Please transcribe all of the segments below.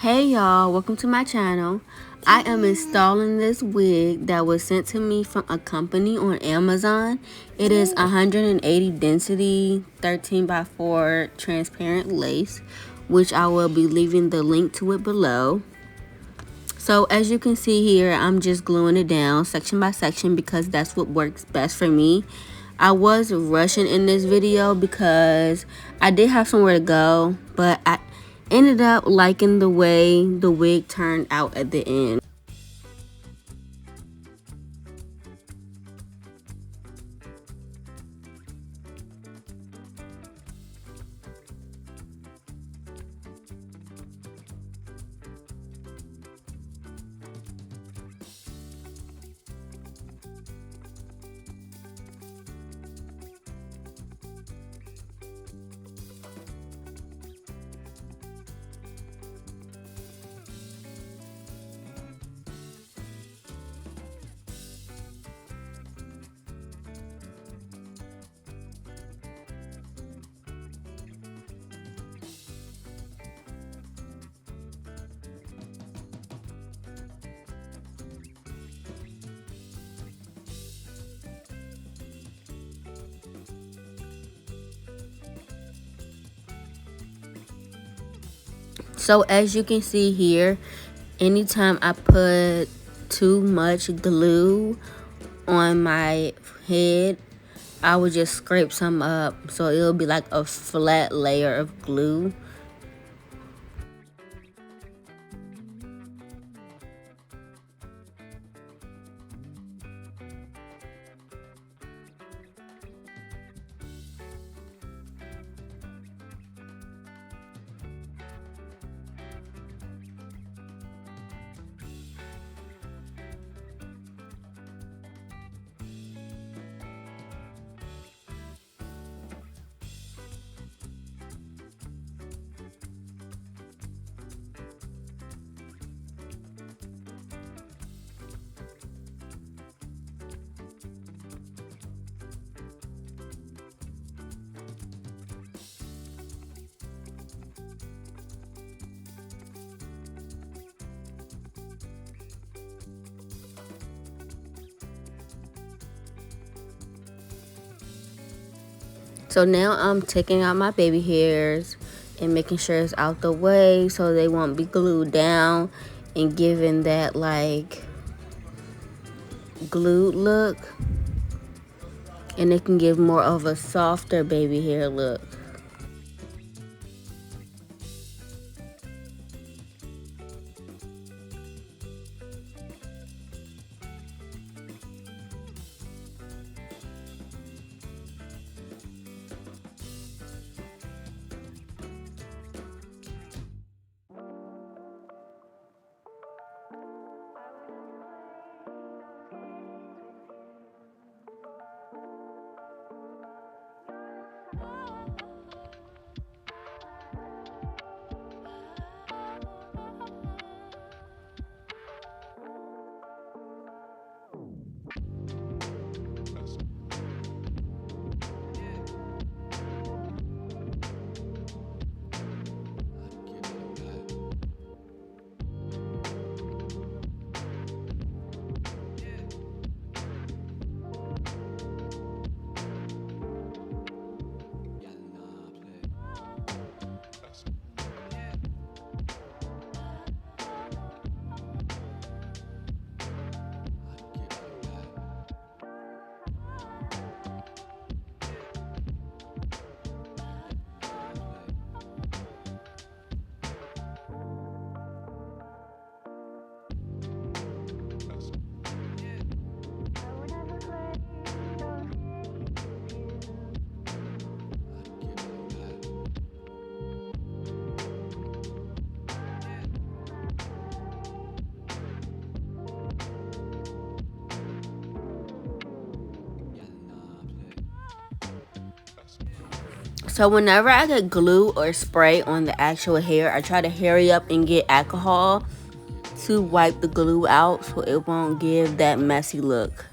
Hey y'all, welcome to my channel. I am installing this wig that was sent to me from a company on Amazon. It is 180 density, 13 by 4 transparent lace, which I will be leaving the link to it below. So as you can see here, I'm just gluing it down section by section because that's what works best for me. I was rushing in this video because I did have somewhere to go, but I ended up liking the way the wig turned out at the end. So as you can see here, anytime I put too much glue on my head, I would just scrape some up so it'll be like a flat layer of glue. So now I'm taking out my baby hairs and making sure it's out the way so they won't be glued down and giving that like glued look. And it can give more of a softer baby hair look. So whenever I get glue or spray on the actual hair, I try to hurry up and get alcohol to wipe the glue out so it won't give that messy look.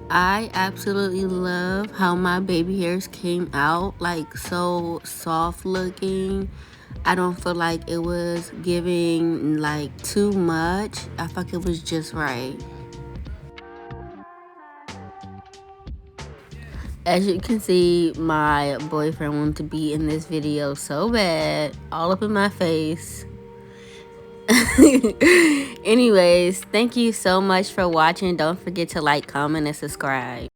I absolutely love how my baby hairs came out, like so soft looking. I don't feel like it was giving like too much. I feel like it was just right. As you can see, my boyfriend wanted to be in this video so bad, all up in my face. Anyways, thank you so much for watching. Don't forget to like, comment, and subscribe.